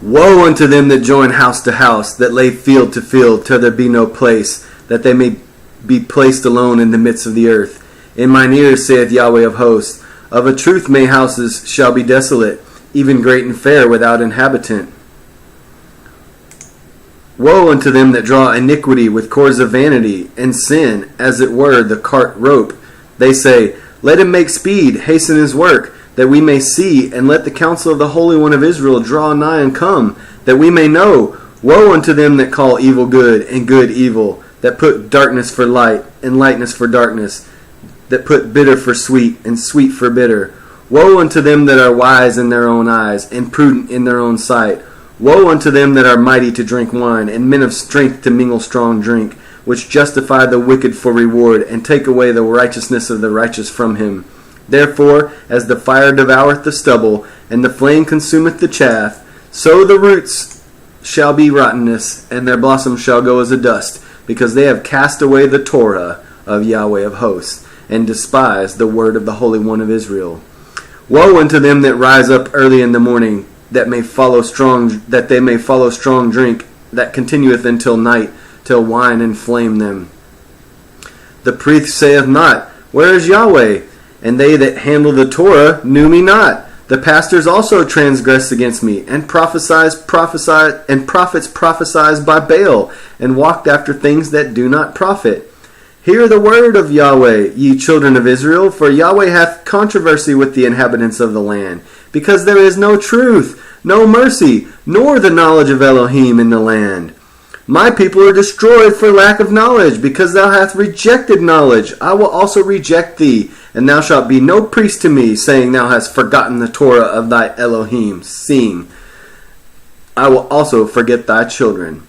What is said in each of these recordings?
Woe unto them that join house to house, that lay field to field, till there be no place, that they may be placed alone in the midst of the earth. In mine ears, saith Yahweh of hosts, of a truth many houses shall be desolate, even great and fair, without inhabitant. Woe unto them that draw iniquity with cords of vanity, and sin, as it were, the cart rope. They say, Let him make speed, hasten his work, that we may see, and let the counsel of the Holy One of Israel draw nigh and come, that we may know. Woe unto them that call evil good, and good evil, that put darkness for light, and lightness for darkness, that put bitter for sweet, and sweet for bitter. Woe unto them that are wise in their own eyes, and prudent in their own sight. Woe unto them that are mighty to drink wine, and men of strength to mingle strong drink, which justify the wicked for reward, and take away the righteousness of the righteous from him. Therefore, as the fire devoureth the stubble, and the flame consumeth the chaff, so the roots shall be rottenness, and their blossoms shall go as a dust, because they have cast away the Torah of Yahweh of hosts, and despised the word of the Holy One of Israel. Woe unto them that rise up early in the morning, that they may follow strong drink, that continueth until night, till wine inflame them. The priest saith not, Where is Yahweh? And they that handle the Torah knew me not. The pastors also transgressed against me, and prophets prophesied by Baal, and walked after things that do not profit. Hear the word of Yahweh, ye children of Israel, for Yahweh hath controversy with the inhabitants of the land, because there is no truth, no mercy, nor the knowledge of Elohim in the land. My people are destroyed for lack of knowledge, because thou hast rejected knowledge. I will also reject thee, and thou shalt be no priest to me, saying thou hast forgotten the Torah of thy Elohim, seeing I will also forget thy children.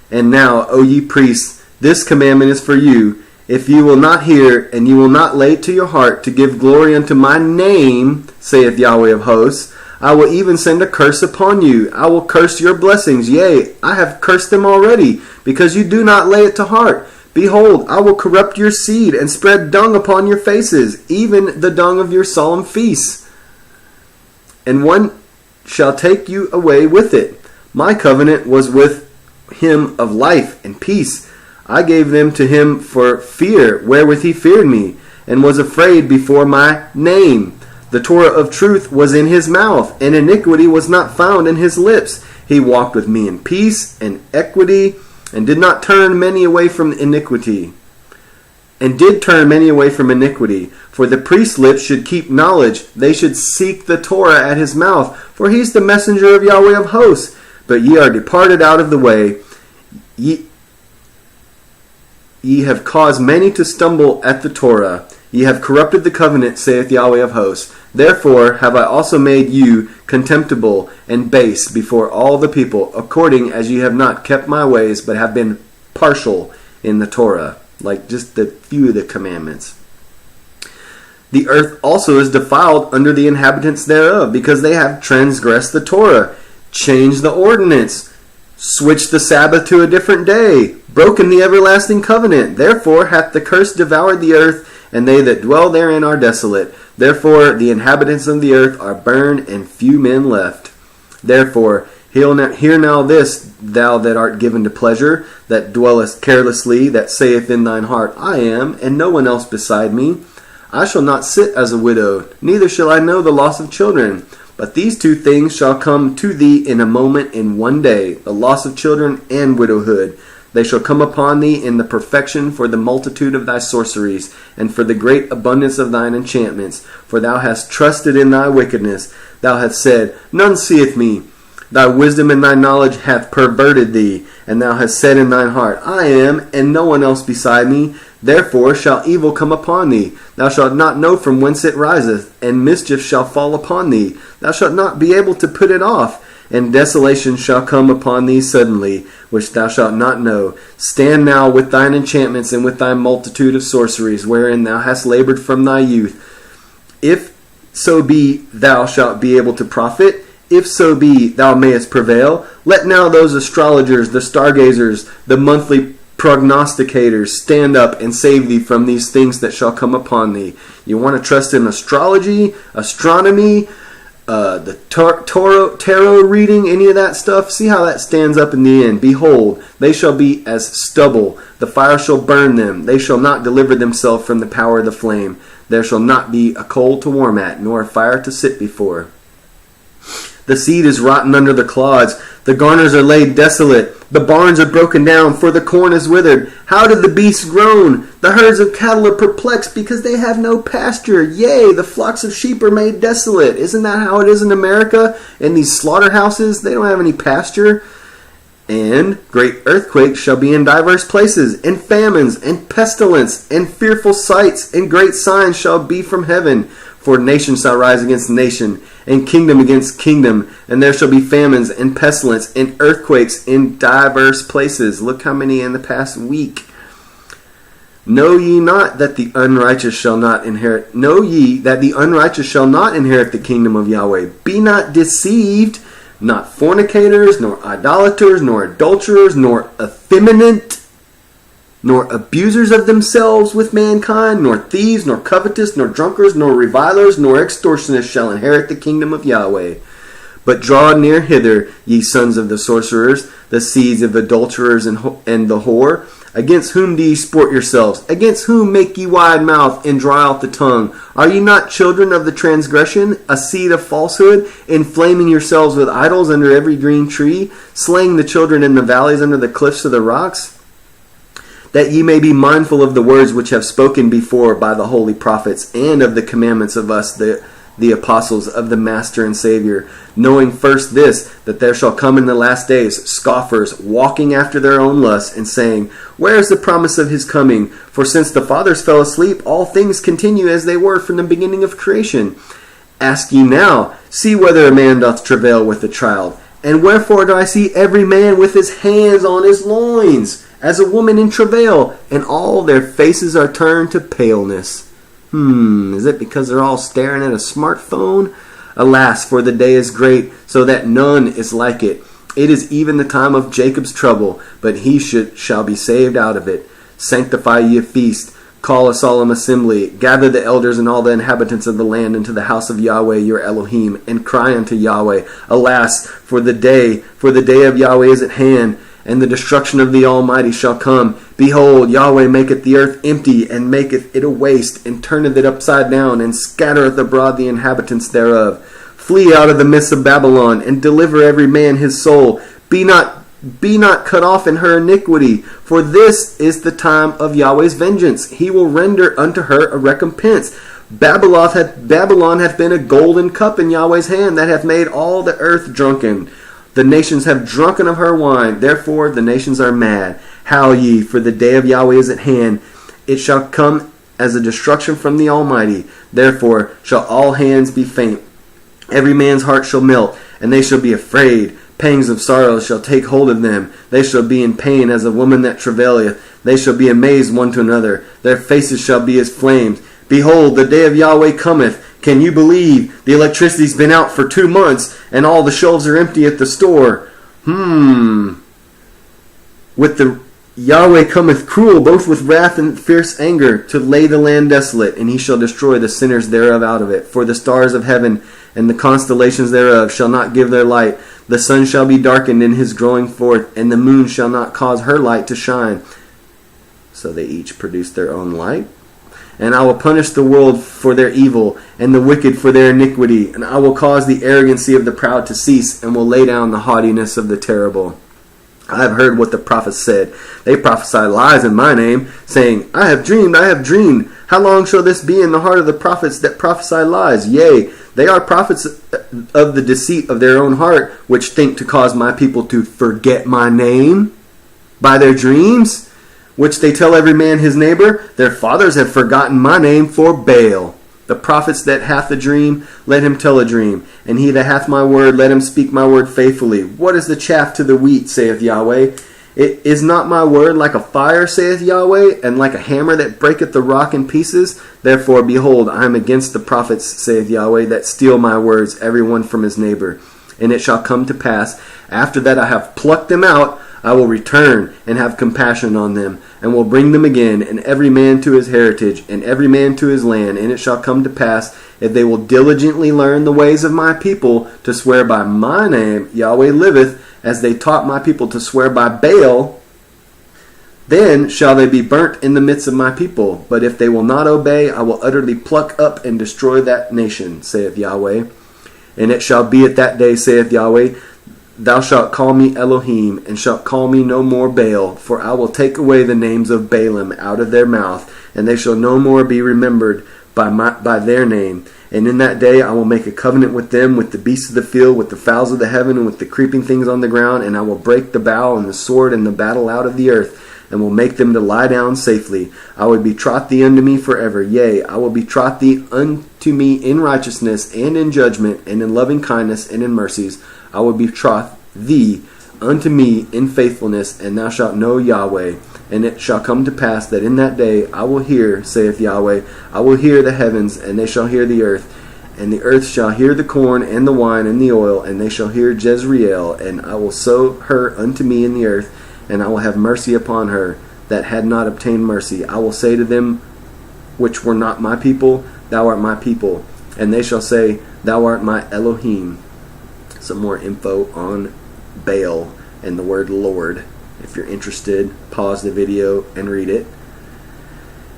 And now, O ye priests, this commandment is for you. If you will not hear, and you will not lay it to your heart to give glory unto my name, saith Yahweh of hosts, I will even send a curse upon you. I will curse your blessings. Yea, I have cursed them already, because you do not lay it to heart. Behold, I will corrupt your seed, and spread dung upon your faces, even the dung of your solemn feasts. And one shall take you away with it. My covenant was with him of life and peace. I gave them to him for fear, wherewith he feared me, and was afraid before my name. The Torah of truth was in his mouth, and iniquity was not found in his lips. He walked with me in peace and equity, and did turn many away from iniquity. For the priest's lips should keep knowledge. They should seek the Torah at his mouth, for he is the messenger of Yahweh of hosts. But ye are departed out of the way. Ye have caused many to stumble at the Torah. Ye have corrupted the covenant, saith Yahweh of hosts. Therefore have I also made you contemptible and base before all the people, according as ye have not kept my ways, but have been partial in the Torah, like just the few of the commandments. The earth also is defiled under the inhabitants thereof, because they have transgressed the Torah, changed the ordinance, switched the Sabbath to a different day, broken the everlasting covenant. Therefore hath the curse devoured the earth, and they that dwell therein are desolate. Therefore the inhabitants of the earth are burned, and few men left. Therefore hear now this, thou that art given to pleasure, that dwellest carelessly, that saith in thine heart, I am, and no one else beside me. I shall not sit as a widow, neither shall I know the loss of children. But these two things shall come to thee in a moment, in one day, the loss of children and widowhood. They shall come upon thee in the perfection for the multitude of thy sorceries, and for the great abundance of thine enchantments. For thou hast trusted in thy wickedness. Thou hast said, None seeth me. Thy wisdom and thy knowledge hath perverted thee. And thou hast said in thine heart, I am, and no one else beside me. Therefore shall evil come upon thee. Thou shalt not know from whence it riseth, and mischief shall fall upon thee. Thou shalt not be able to put it off. And desolation shall come upon thee suddenly, which thou shalt not know. Stand now with thine enchantments and with thy multitude of sorceries, wherein thou hast labored from thy youth. If so be thou shalt be able to profit, if so be thou mayest prevail, let now those astrologers, the stargazers, the monthly prognosticators stand up and save thee from these things that shall come upon thee. You want to trust in astrology, astronomy, the tarot reading, any of that stuff, see how that stands up in the end. Behold, they shall be as stubble. The fire shall burn them. They shall not deliver themselves from the power of the flame. There shall not be a coal to warm at, nor a fire to sit before. The seed is rotten under the clods. The garners are laid desolate. The barns are broken down, for the corn is withered. How did the beasts groan? The herds of cattle are perplexed, because they have no pasture. Yea, the flocks of sheep are made desolate. Isn't that how it is in America? In these slaughterhouses, they don't have any pasture. And great earthquakes shall be in divers places, and famines, and pestilence, and fearful sights, and great signs shall be from heaven. For nation shall rise against nation, and kingdom against kingdom, and there shall be famines, and pestilence, and earthquakes in divers places. Look how many in the past week. Know ye not that the unrighteous shall not inherit? Know ye that the unrighteous shall not inherit the kingdom of Yahweh? Be not deceived. Not fornicators, nor idolaters, nor adulterers, nor effeminate, nor abusers of themselves with mankind, nor thieves, nor covetous, nor drunkards, nor revilers, nor extortionists shall inherit the kingdom of Yahweh. But draw near hither, ye sons of the sorcerers, the seeds of adulterers and the whore. Against whom do ye sport yourselves? Against whom make ye wide mouth and draw out the tongue? Are ye not children of the transgression, a seed of falsehood, inflaming yourselves with idols under every green tree, slaying the children in the valleys under the cliffs of the rocks? That ye may be mindful of the words which have spoken before by the holy prophets, and of the commandments of us, the apostles of the Master and Savior, knowing first this, that there shall come in the last days scoffers, walking after their own lusts, and saying, Where is the promise of his coming? For since the fathers fell asleep, all things continue as they were from the beginning of creation. Ask ye now, see whether a man doth travail with a child. And wherefore do I see every man with his hands on his loins, as a woman in travail, and all their faces are turned to paleness? Is it because they're all staring at a smartphone? Alas, for the day is great, so that none is like it. It is even the time of Jacob's trouble, but he shall be saved out of it. Sanctify ye a feast, call a solemn assembly, gather the elders and all the inhabitants of the land into the house of Yahweh your Elohim, and cry unto Yahweh. Alas, for the day of Yahweh is at hand, and the destruction of the Almighty shall come. Behold, Yahweh maketh the earth empty, and maketh it a waste, and turneth it upside down, and scattereth abroad the inhabitants thereof. Flee out of the midst of Babylon, and deliver every man his soul. Be not cut off in her iniquity, for this is the time of Yahweh's vengeance. He will render unto her a recompense. Babylon hath been a golden cup in Yahweh's hand, that hath made all the earth drunken. The nations have drunken of her wine, therefore the nations are mad. Howl ye, for the day of Yahweh is at hand. It shall come as a destruction from the Almighty. Therefore shall all hands be faint. Every man's heart shall melt, and they shall be afraid. Pangs of sorrow shall take hold of them. They shall be in pain as a woman that travaileth. They shall be amazed one to another. Their faces shall be as flames. Behold, the day of Yahweh cometh. Can you believe? The electricity's been out for 2 months, and all the shelves are empty at the store. With the Yahweh cometh cruel, both with wrath and fierce anger, to lay the land desolate, and he shall destroy the sinners thereof out of it. For the stars of heaven and the constellations thereof shall not give their light. The sun shall be darkened in his growing forth, and the moon shall not cause her light to shine. So they each produce their own light. And I will punish the world for their evil, and the wicked for their iniquity. And I will cause the arrogancy of the proud to cease, and will lay down the haughtiness of the terrible. I have heard what the prophets said. They prophesy lies in my name, saying, I have dreamed, I have dreamed. How long shall this be in the heart of the prophets that prophesy lies? Yea, they are prophets of the deceit of their own heart, which think to cause my people to forget my name by their dreams, which they tell every man his neighbor. Their fathers have forgotten my name for Baal. The prophets that hath a dream, let him tell a dream. And he that hath my word, let him speak my word faithfully. What is the chaff to the wheat, saith Yahweh? Is not my word like a fire, saith Yahweh, and like a hammer that breaketh the rock in pieces? Therefore, behold, I am against the prophets, saith Yahweh, that steal my words, every one from his neighbor. And it shall come to pass, after that I have plucked them out, I will return and have compassion on them, and will bring them again, and every man to his heritage, and every man to his land. And it shall come to pass if they will diligently learn the ways of my people to swear by my name, Yahweh liveth, as they taught my people to swear by Baal, then shall they be burnt in the midst of my people. But if they will not obey, I will utterly pluck up and destroy that nation, saith Yahweh. And it shall be at that day, saith Yahweh, thou shalt call me Elohim, and shalt call me no more Baal, for I will take away the names of Baalim out of their mouth, and they shall no more be remembered by their name. And in that day I will make a covenant with them, with the beasts of the field, with the fowls of the heaven, and with the creeping things on the ground, and I will break the bow and the sword and the battle out of the earth, and will make them to lie down safely. I will betroth thee unto me forever. Yea, I will betroth thee unto me in righteousness and in judgment and in loving kindness and in mercies. I will betroth thee unto me in faithfulness, and thou shalt know Yahweh. And it shall come to pass that in that day I will hear, saith Yahweh, I will hear the heavens, and they shall hear the earth. And the earth shall hear the corn and the wine and the oil, and they shall hear Jezreel. And I will sow her unto me in the earth, and I will have mercy upon her that had not obtained mercy. I will say to them which were not my people, thou art my people. And they shall say, thou art my Elohim. Some more info on Baal and the word Lord. If you're interested, pause the video and read it.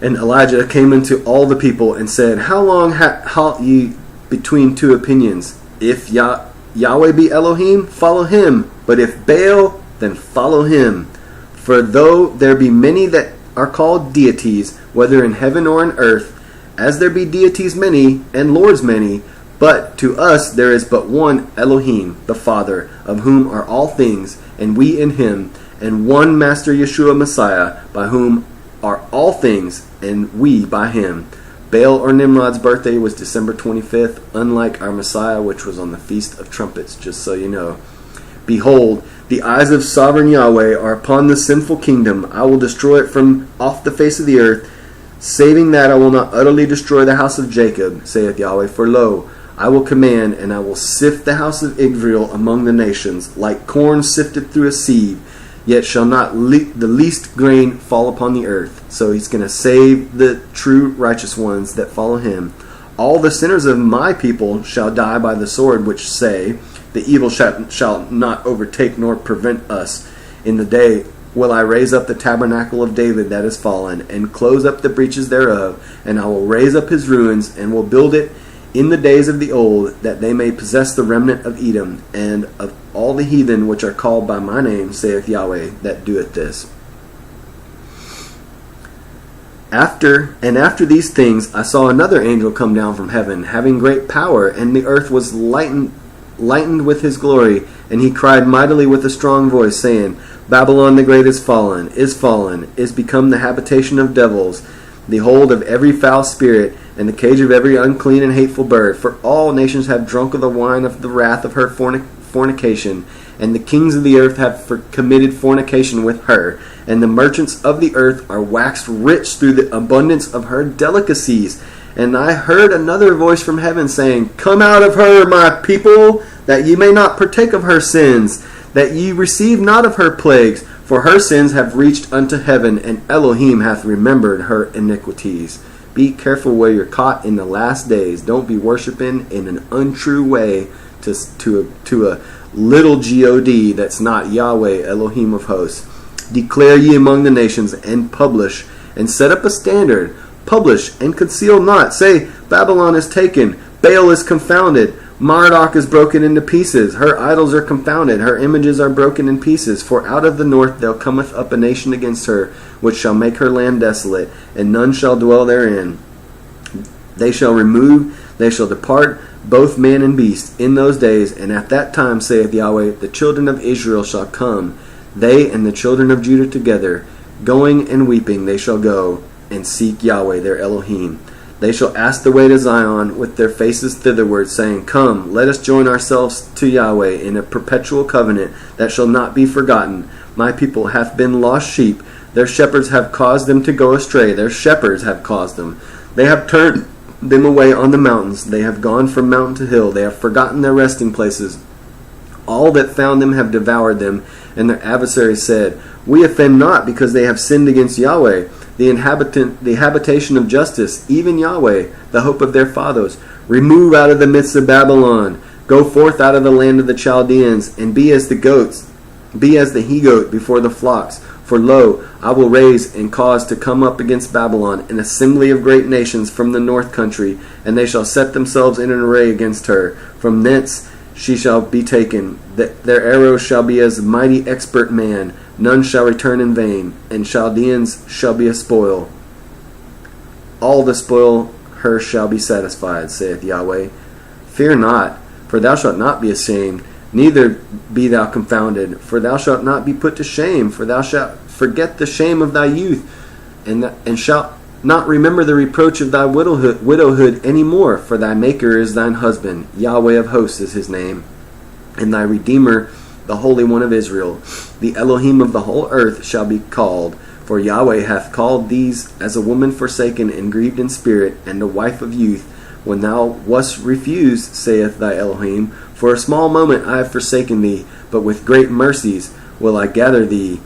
And Elijah came unto all the people and said, how long halt ye between two opinions? If Yahweh be Elohim, follow him. But if Baal, then follow him. For though there be many that are called deities, whether in heaven or in earth, as there be deities many, and lords many, but to us there is but one Elohim, the Father, of whom are all things, and we in him, and one Master Yeshua Messiah, by whom are all things, and we by him. Baal or Nimrod's birthday was December 25th, unlike our Messiah, which was on the Feast of Trumpets, just so you know. Behold, the eyes of sovereign Yahweh are upon the sinful kingdom. I will destroy it from off the face of the earth, saving that I will not utterly destroy the house of Jacob, saith Yahweh. For lo, I will command, and I will sift the house of Israel among the nations, like corn sifted through a sieve, yet shall not the least grain fall upon the earth. So he's going to save the true righteous ones that follow him. All the sinners of my people shall die by the sword, which say, the evil shall not overtake nor prevent us. In the day will I raise up the tabernacle of David that is fallen, and close up the breaches thereof, and I will raise up his ruins, and will build it in the days of the old, that they may possess the remnant of Edom, and of all the heathen which are called by my name, saith Yahweh, that doeth this. After these things I saw another angel come down from heaven, having great power, and the earth was lightened with his glory, and he cried mightily with a strong voice, saying, Babylon the great is fallen, is become the habitation of devils, the hold of every foul spirit, and the cage of every unclean and hateful bird. For all nations have drunk of the wine of the wrath of her fornication, and the kings of the earth have committed fornication with her, and the merchants of the earth are waxed rich through the abundance of her delicacies. And I heard another voice from heaven saying, Come out of her, my people, that ye may not partake of her sins, that ye receive not of her plagues, for her sins have reached unto heaven, and Elohim hath remembered her iniquities. Be careful where you're caught in the last days. Don't be worshiping in an untrue way to a little God that's not Yahweh, Elohim of hosts. Declare ye among the nations, and publish, and set up a standard. Publish and conceal not. Say, Babylon is taken, Baal is confounded, Marduk is broken into pieces, her idols are confounded, her images are broken in pieces. For out of the north there cometh up a nation against her, which shall make her land desolate, and none shall dwell therein. They shall depart, both man and beast, in those days, and at that time, saith Yahweh, the children of Israel shall come, they and the children of Judah together, going and weeping they shall go, and seek Yahweh their Elohim. They shall ask the way to Zion with their faces thitherward, saying, Come, let us join ourselves to Yahweh in a perpetual covenant that shall not be forgotten. My people hath been lost sheep. Their shepherds have caused them to go astray. Their shepherds have caused them. They have turned them away on the mountains. They have gone from mountain to hill. They have forgotten their resting places. All that found them have devoured them, and their adversaries said, We offend not, because they have sinned against Yahweh. the habitation of justice, even Yahweh, the hope of their fathers. Remove out of the midst of Babylon. Go forth out of the land of the Chaldeans, and be as the goats, be as the he-goat before the flocks. For lo, I will raise and cause to come up against Babylon an assembly of great nations from the north country, and they shall set themselves in an array against her. From thence she shall be taken. Their arrows shall be as mighty expert man. None shall return in vain, and Chaldeans shall be a spoil. All the spoil her shall be satisfied, saith Yahweh. Fear not, for thou shalt not be ashamed, neither be thou confounded, for thou shalt not be put to shame, for thou shalt forget the shame of thy youth, and shalt not remember the reproach of thy widowhood any more, for thy Maker is thine husband, Yahweh of hosts is his name, and thy Redeemer, the Holy One of Israel. The Elohim of the whole earth shall be called, for Yahweh hath called these as a woman forsaken and grieved in spirit, and a wife of youth, when thou wast refused, saith thy Elohim. For a small moment I have forsaken thee, but with great mercies will I gather thee.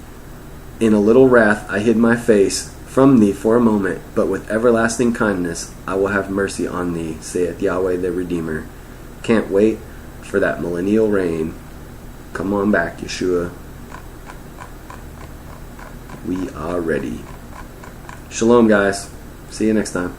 In a little wrath I hid my face from thee for a moment, but with everlasting kindness I will have mercy on thee, saith Yahweh the Redeemer. Can't wait for that millennial reign. Come on back, Yeshua. We are ready. Shalom, guys. See you next time.